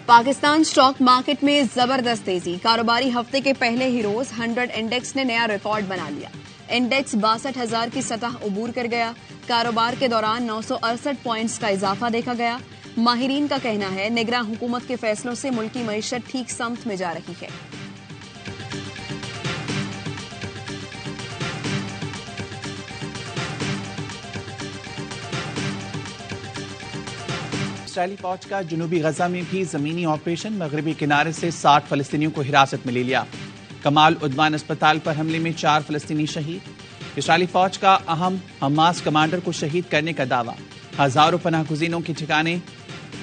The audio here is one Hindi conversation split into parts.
पाकिस्तान स्टॉक मार्केट में जबरदस्त तेजी। कारोबारी हफ्ते के पहले ही रोज 100 इंडेक्स ने नया रिकॉर्ड बना लिया। इंडेक्स 62,000 की सतह उबूर कर गया। कारोबार के दौरान 968 पॉइंट्स का इजाफा देखा गया। माहिरीन का कहना है निगरान हुकूमत के फैसलों से मुल्की मईशत ठीक समत में जा रही है। इसराइली फौज का जनूबी गजा में भी जमीनी ऑपरेशन। मगरबी किनारे से 60 फलस्तीनियों को हिरासत में ले लिया। कमाल उद्वान अस्पताल पर हमले में 4 फलस्तीनी शहीद। इसराइली फौज का अहम हमास कमांडर को शहीद करने का दावा। हजारों पनाहगुज़ीनों के ठिकाने।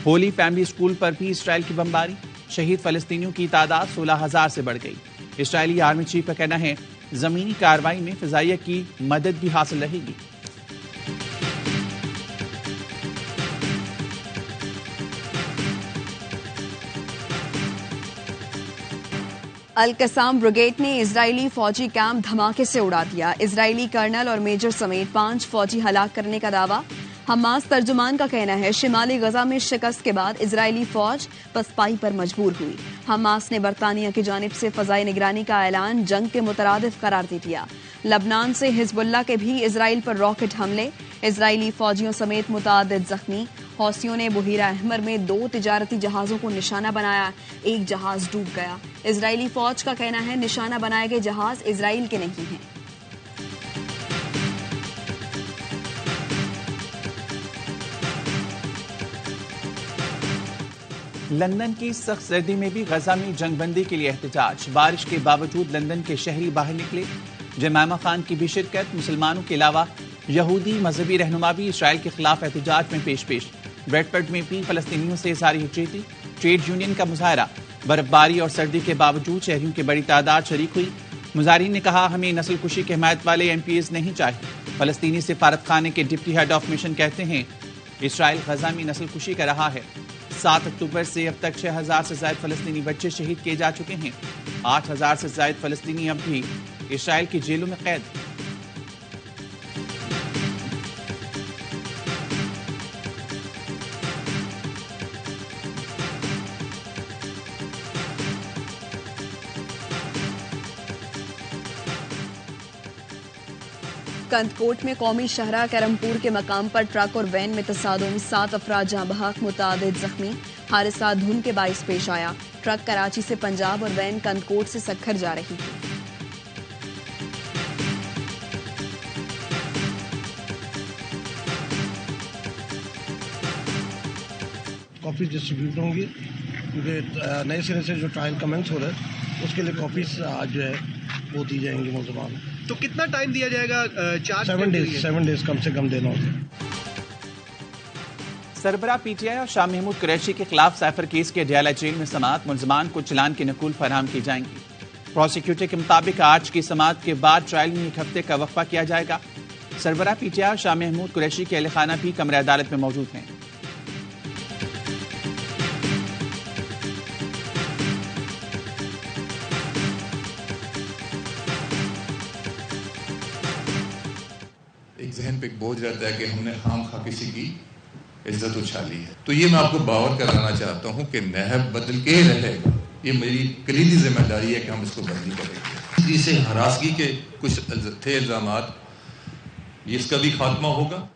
होली फैमिली स्कूल पर भी इसराइल की बमबारी। शहीद फलस्तीनियों की तादाद 16,000 से बढ़ गई। इसराइली आर्मी चीफ का कहना है जमीनी कार्रवाई में फिजाइया की मदद भी हासिल रहेगी। अल-कसाम ब्रिगेड ने इजरायली फौजी कैंप धमाके से उड़ा दिया। इजरायली कर्नल और मेजर समेत 5 फौजी हलाक करने का दावा। हमास तर्जुमान का कहना है शिमाली गजा में शिकस्त के बाद इजरायली फौज पसपाई पर मजबूर हुई। हमास ने बरतानिया की जानिब से फजाई निगरानी का ऐलान जंग के मुतरादिफ करार दे दिया। लबनान से हिजबुल्लाह के भी इजराइल पर रॉकेट हमले। इजरायली फौजियों समेत मुतअद्दिद जख्मी। हौसियों ने बुहीरा अहमर में 2 तिजारती जहाजों को निशाना बनाया। एक जहाज डूब गया। इजरायली फौज का कहना है निशाना बनाए गए जहाज इजराइल के नहीं हैं। लंदन की सख्त सर्दी में भी गजा में जंगबंदी के लिए एहतजाज। बारिश के बावजूद लंदन के शहरी बाहर निकले। जमामा खान की भी शिरकत। मुसलमानों के अलावा यहूदी मजहबी रहनुमा भी इसराइल के खिलाफ एहतजाज में पेश। ब्रेडफर्ड में भी फलस्तीनियों से इज़हार यकजहती। ट्रेड यूनियन का मुजाहरा। बर्फबारी और सर्दी के बावजूद शहरियों की बड़ी तादाद शरीक हुई। मुजाहिरीन ने कहा हमें नस्ल कुशी की हिमायत वाले MPs नहीं चाहिए। फलस्तीनी सिफारत खाने के डिप्टी हेड ऑफ मिशन कहते हैं इसराइल गजा में नस्ल कुशी कर रहा है। 7 अक्टूबर से अब तक 6,000 से ज्यादा फलस्तीनी बच्चे शहीद किए जा चुके हैं। 8,000 से ज्यादा फलस्तीनी अब भी इसराइल की जेलों में कैद। कंदकोट में कौमी शहरा करमपुर के मकाम पर ट्रक और वैन में तसादुम। 7 अफराद जहां बहक, मुतअद्दिद जख्मी। हादसा धुंध के बाइस पेश आया। ट्रक कराची से पंजाब और वैन कंदकोट से सक्खर जा रही थी। कॉपीज डिस्ट्रीब्यूट होंगी क्योंकि नए सिरे से जो ट्रायल कमेंस हो रहा है उसके लिए कॉपीज आज जो है वो दी जाएंगी मुलजमान। तो कितना टाइम दिया जाएगा? 7 डेज कम से कम देना होगा। सरबरा PTI और शाह महमूद कुरैशी के खिलाफ साइफर केस के अडयाला जेल में समाअत। मुलजमान को चलान की नकूल फराहम की जाएंगी। प्रोसिक्यूटर के मुताबिक आज की समाअत के बाद ट्रायल में 1 हफ्ते का वक्फा किया जाएगा। सरबरा PTI और शाह महमूद कुरैशी के अहल खाना भी कमरे अदालत में मौजूद हैं। जहन पे एक बोझ रहता है कि हमने खाम खा किसी की इज्जत उछाली है। तो ये मैं आपको बावर कराना चाहता हूँ कि नहब बदल के रहेगा। ये मेरी कलीदी जिम्मेदारी है कि हम इसको बदली करेंगे। जिसे हरासगी के कुछ थे इल्जामात, इसका भी खात्मा होगा।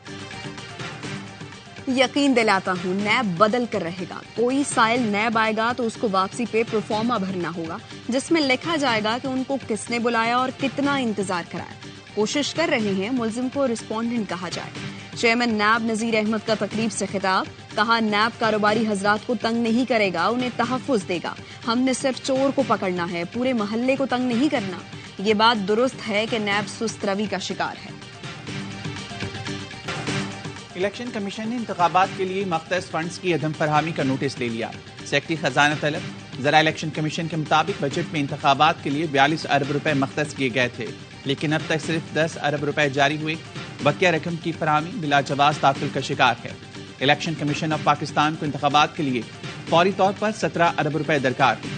यकीन दिलाता हूँ नैब बदल कर रहेगा। कोई साइल नैब आएगा तो उसको वापसी पे प्रोफॉर्मा भरना होगा जिसमें लिखा जाएगा कि उनको किसने बुलाया और कितना इंतजार कराया। कोशिश कर रहे हैं मुल्जिम को रिस्पोंडेंट कहा जाए। चेयरमैन नैब नजीर अहमद का तकरीब से खिताब। कहा नैब कारोबारी हजरात को तंग नहीं करेगा, उन्हें तहफ्फुज देगा। हमने सिर्फ चोर को पकड़ना है, पूरे मोहल्ले को तंग नहीं करना। ये बात दुरुस्त है कि नैब सुस्त रवि का शिकार है। इलेक्शन कमीशन ने इंतखाबात के लिए मख्तस फंड्स की अदम फरहमी का नोटिस ले लिया। सेक्रेटरी खजाना तलब। ज़रा इलेक्शन कमीशन के मुताबिक बजट में इंतखाबात के लिए 42 अरब रुपए मख्तस किए गए थे, लेकिन अब तक सिर्फ 10 अरब रुपए जारी हुए। बकिया रकम की फरहमी बिला जवाज ताकुल का शिकार है। इलेक्शन कमीशन ऑफ पाकिस्तान को इंतखाबात के लिए फौरी तौर पर 17 अरब रुपए दरकार है।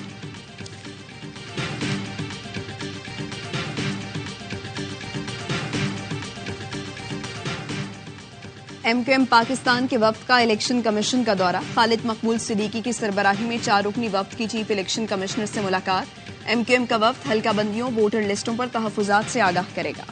MQM पाकिस्तान के वफ्द का इलेक्शन कमीशन का दौरा। खालिद मकबूल सिद्दीकी की सरबराही में 4 रुकनी वफ्द की चीफ इलेक्शन कमिश्नर से मुलाकात। MQM का वफ्द हल्का बंदियों, वोटर लिस्टों पर तहफुजात से आगाह करेगा।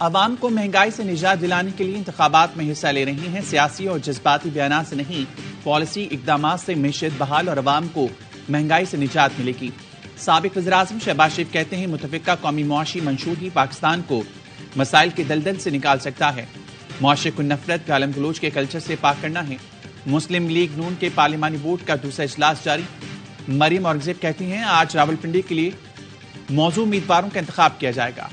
अवाम को महंगाई से निजात दिलाने के लिए इंतखाबात में हिस्सा ले रही हैं। सियासी और जज्बाती बयान से नहीं, पॉलिसी इकदाम से मैशत बहाल और अवाम को महंगाई से निजात मिलेगी। साबिक वज़ीर-ए-आज़म शहबाज शरीफ कहते हैं, मुतफ़िका कौमी मुआशी मंशूर ही पाकिस्तान को मसाइल के दलदल से निकाल सकता है। मुआशरे को नफरत, गालम गलोच के कल्चर से पाक करना है। मुस्लिम लीग नून के पार्लिमानी बोर्ड का दूसरा इजलास जारी। मरीम औरंगजेब कहती हैं, आज रावलपिंडी के लिए मौजूद उम्मीदवारों का इंतखाब किया जाएगा।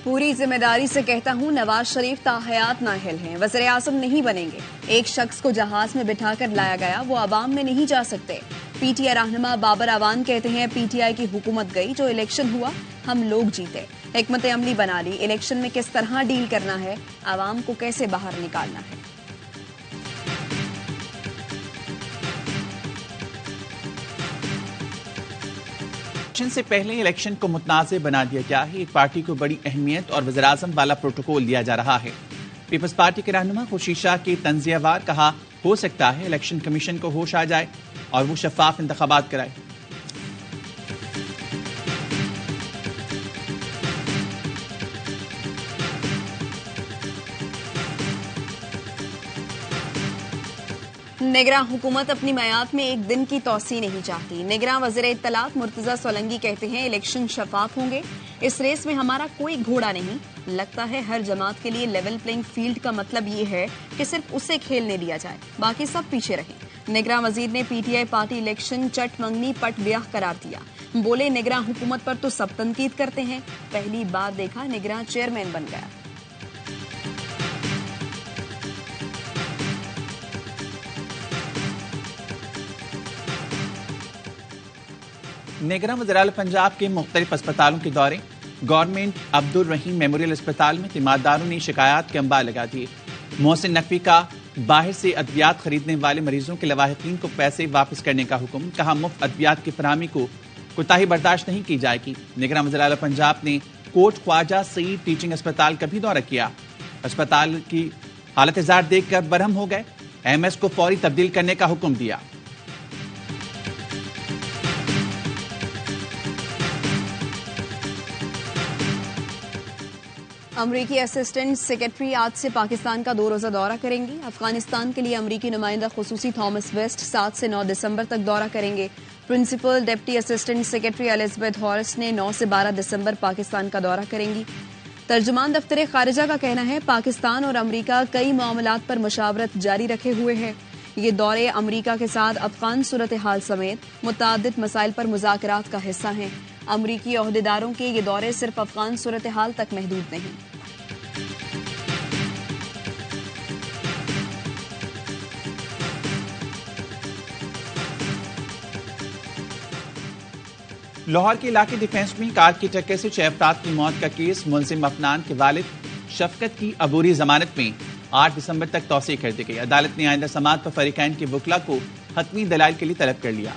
पूरी जिम्मेदारी से कहता हूं, नवाज शरीफ ताहयात नाअहल हैं, वज़ीर-ए-आज़म नहीं बनेंगे। एक शख्स को जहाज में बिठाकर लाया गया, वो अवाम में नहीं जा सकते। PTI रहनुमा बाबर अवान कहते हैं, PTI की हुकूमत गई, जो इलेक्शन हुआ हम लोग जीते। हिकमत अमली बना ली, इलेक्शन में किस तरह डील करना है, अवाम को कैसे बाहर निकालना है। इलेक्शन से पहले इलेक्शन को मुतनाज़ बना दिया गया है। एक पार्टी को बड़ी अहमियत और वज़ीर-ए-आज़म वाला प्रोटोकॉल दिया जा रहा है। पीपल्स पार्टी के रहनुमा खुर्शीद शाह के तंज़ियावार कहा, हो सकता है इलेक्शन कमीशन को होश आ जाए और वो शफाफ इंतखाबात कराए। निगरान हुकूमत अपनी मयाद में एक दिन की तोसी नहीं चाहती। निगरान वज़ीर इत्तलात मुर्तज़ा सोलंकी कहते हैं, इलेक्शन शफाफ होंगे, इस रेस में हमारा कोई घोड़ा नहीं। लगता है हर जमात के लिए लेवल प्लेइंग फील्ड का मतलब ये है कि सिर्फ उसे खेलने दिया जाए, बाकी सब पीछे रहें। निगरान वज़ीर ने PTI पार्टी इलेक्शन चट मंगनी पट ब्याह करार दिया। बोले, निगरान हुकूमत पर तो सब तनकीद करते हैं, पहली बार देखा निगरान चेयरमैन बन गया। निगरान वज़ीर-ए-आला पंजाब के मुख्तलिफ अस्पतालों के दौरे। गवर्नमेंट अब्दुल रहीम मेमोरियल अस्पताल में तीमारदारों ने शिकायत के अंबार लगा दिए। मोहसिन नकवी का बाहर से अद्वियात खरीदने वाले मरीजों के लवाहिकीन को पैसे वापस करने का हुक्म। कहा, मुफ्त अद्वियात की फरहमी को कोताही बर्दाश्त नहीं की जाएगी। निगरान वज़ीर-ए-आला पंजाब ने कोट ख्वाजा सईद टीचिंग अस्पताल का भी दौरा किया। अस्पताल की हालत जार देखकर बरहम हो गए। MS को फौरी तब्दील करने का हुक्म दिया। अमरीकी असिस्टेंट सेक्रेटरी आज से पाकिस्तान का 2 रोजा दौरा करेंगी। अफगानिस्तान के लिए अमरीकी नुमाइंदा खुसूसी थॉमस वेस्ट 7 से 9 दिसंबर तक दौरा करेंगे। Principal deputy assistant secretary Elizabeth Horst ने 9 से 12 दिसंबर पाकिस्तान का दौरा करेंगी। तर्जुमान दफ्तर खारिजा का कहना है, पाकिस्तान और अमरीका कई मामलात पर मुशावरत जारी रखे हुए है। ये दौरे अमरीका के साथ अफगान सूरत हाल समेत मुतादिद मसाइल पर मुज़ाकरात का हिस्सा हैं। अमरीकी ओहदेदारों के ये दौरे सिर्फ अफगान सूरत हाल तक महदूद नहीं। लाहौर के इलाके डिफेंस में कार की टक्कर से 6 अफराद की मौत का केस। मुलजिम अफनान के वालिद शफकत की अबूरी जमानत में 8 दिसंबर तक तौसीह कर दी गई। अदालत ने आइंदा समाअत पर फरीकैन के वकला को हतमी दलाइल के लिए तलब कर लिया।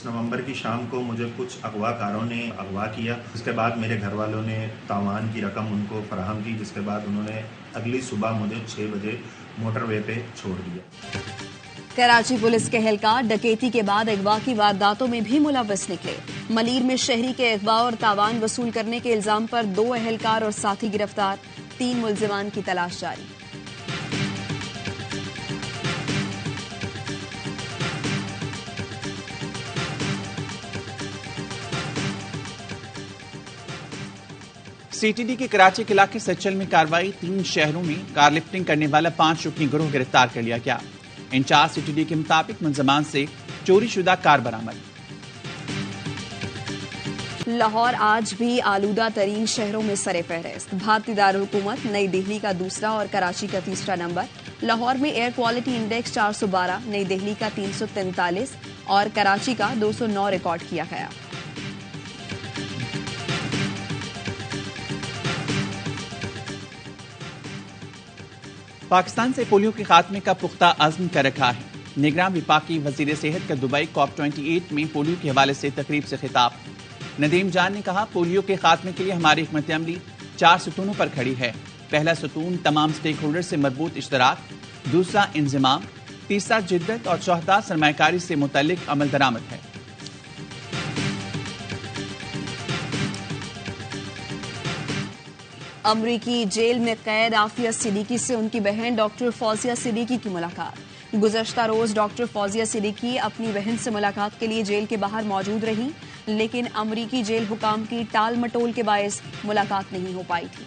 नवंबर की शाम को मुझे कुछ अगवाकारों ने अगवा किया। इसके बाद मेरे घर वालों ने तावान की रकम उनको फराहम की, जिसके बाद उन्होंने अगली सुबह मुझे 6 बजे मोटरवे पे छोड़ दिया। कराची पुलिस के एहलकार डकैती के बाद अगवा की वारदातों में भी मुलव्वस निकले। मलीर में शहरी के अगवा और तावान वसूल करने के इल्जाम पर 2 एहलकार और साथी गिरफ्तार। 3 मुलजिमान की तलाश जारी। CTD के कराची के इलाके सच्चल में कार्रवाई। 3 शहरों में कार लिफ्टिंग करने वाला 5 रुकनी गिरोह गिरफ्तार कर लिया गया। इंचार्ज CTD के मुताबिक मुलजमान से चोरी शुदा कार बरामद। लाहौर आज भी आलूदा तरीन शहरों में सरे फहरिस्त। भारतीय दारुल हुकूमत नई दिल्ली का दूसरा और कराची का तीसरा नंबर। लाहौर में एयर क्वालिटी इंडेक्स 412, नई दिल्ली का 343 और कराची का 209 रिकॉर्ड किया गया। पाकिस्तान से पोलियो के खात्मे का पुख्ता अज़्म कर रखा है। निगरान विफाकी वजीर सेहत का दुबई COP28 में पोलियो के हवाले से तकरीब से खिताब। नदीम जान ने कहा, पोलियो के खात्मे के लिए हमारी हिकमत अमली 4 सतूनों पर खड़ी है। पहला सतून तमाम स्टेक होल्डर से मजबूत इश्तराक, दूसरा इंज़िमाम, तीसरा जिद्दत और चौथा सरमायाकारी से मुतल्लिक अमल दरामद है। अमरीकी जेल में कैद आफिया सिद्दीकी से उनकी बहन डॉक्टर फौजिया सिद्दीकी की मुलाकात। गुज़श्ता रोज डॉक्टर फौजिया सिद्दीकी अपनी बहन से मुलाकात के लिए जेल के बाहर मौजूद रही, लेकिन अमरीकी जेल हुकाम की टाल मटोल के बायस मुलाकात नहीं हो पाई थी।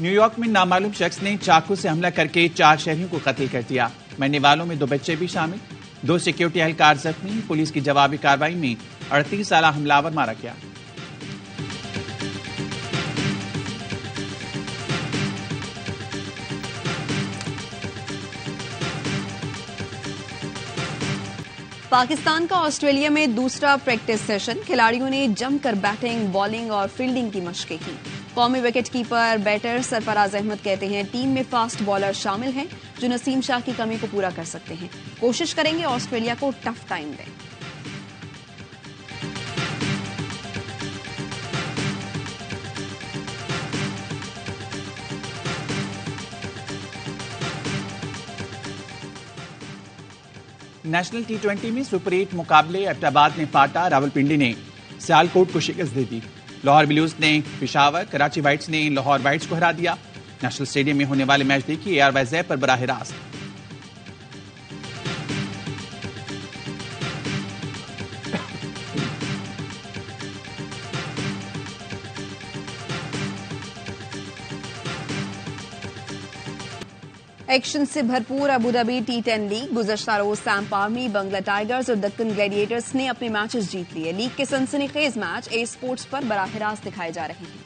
न्यूयॉर्क में नामालूम शख्स ने चाकू से हमला करके 4 शहरियों को कत्ल कर दिया। मरने वालों में 2 बच्चे भी शामिल। 2 सिक्योरिटी एहलकार जख्मी। पुलिस की जवाबी कार्रवाई में 38 साला हमलावर मारा गया। पाकिस्तान का ऑस्ट्रेलिया में दूसरा प्रैक्टिस सेशन। खिलाड़ियों ने जमकर बैटिंग, बॉलिंग और फील्डिंग की मशकें की। कौमी wicket keeper batter Sarfaraz Ahmed कहते हैं, टीम में फास्ट बॉलर शामिल हैं जो नसीम शाह की कमी को पूरा कर सकते हैं। कोशिश करेंगे ऑस्ट्रेलिया को टफ टाइम दें। नेशनल T20 में सुपर 8 मुकाबले एबटाबाद ने फाटा, रावलपिंडी ने सियालकोट को शिकस्त दे दी। लाहौर ब्लूज ने पेशावर, कराची वाइट्स ने लाहौर वाइट्स को हरा दिया। नेशनल स्टेडियम में होने वाले मैच देखिए ARY ज़ैप पर बराह रास्त। एक्शन से भरपूर अबूधाबी T10 लीग। गुज़श्ता रोज सैम्प आर्मी, बंगला टाइगर्स और दक्कन ग्लैडिएटर्स ने अपने मैचेस जीत लिए। लीग के सनसनीखेज मैच ए स्पोर्ट्स पर बराह रास्त दिखाए जा रहे हैं।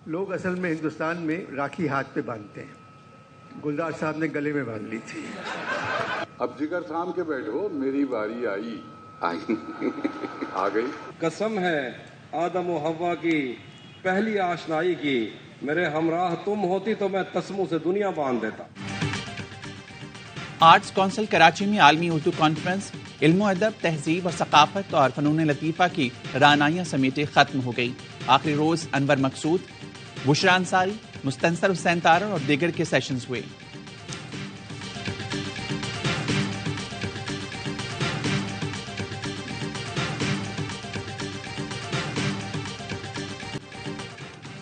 लोग असल में हिंदुस्तान में राखी हाथ पे बांधते हैं। गुलजार साहब ने गले में बांध ली थी। अब जिगर थाम के बैठो, मेरी बारी आई आ गई। कसम है आदम और हव्वा की पहली आशनाई की, मेरे हमराह तुम होती तो मैं तस्मों से दुनिया बांध देता। आर्ट्स काउंसिल कराची में आलमी उर्दू कॉन्फ्रेंस। इल्म अदब, तहजीब और सकाफत और फनून लतीफ़ा की रानाइयाँ समेटे खत्म हो गई। आखिरी रोज अनवर मकसूद, बुशरा अंसारी, मुस्तंसर हुसैन तारर और दीगर के सेशंस हुए।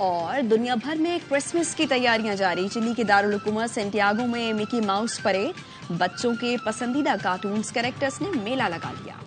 और दुनिया भर में क्रिसमस की तैयारियां जारी। चिली के दारुल हुकूमत सेंटियागो में मिकी माउस परेड, बच्चों के पसंदीदा कार्टून्स कैरेक्टर्स ने मेला लगा लिया।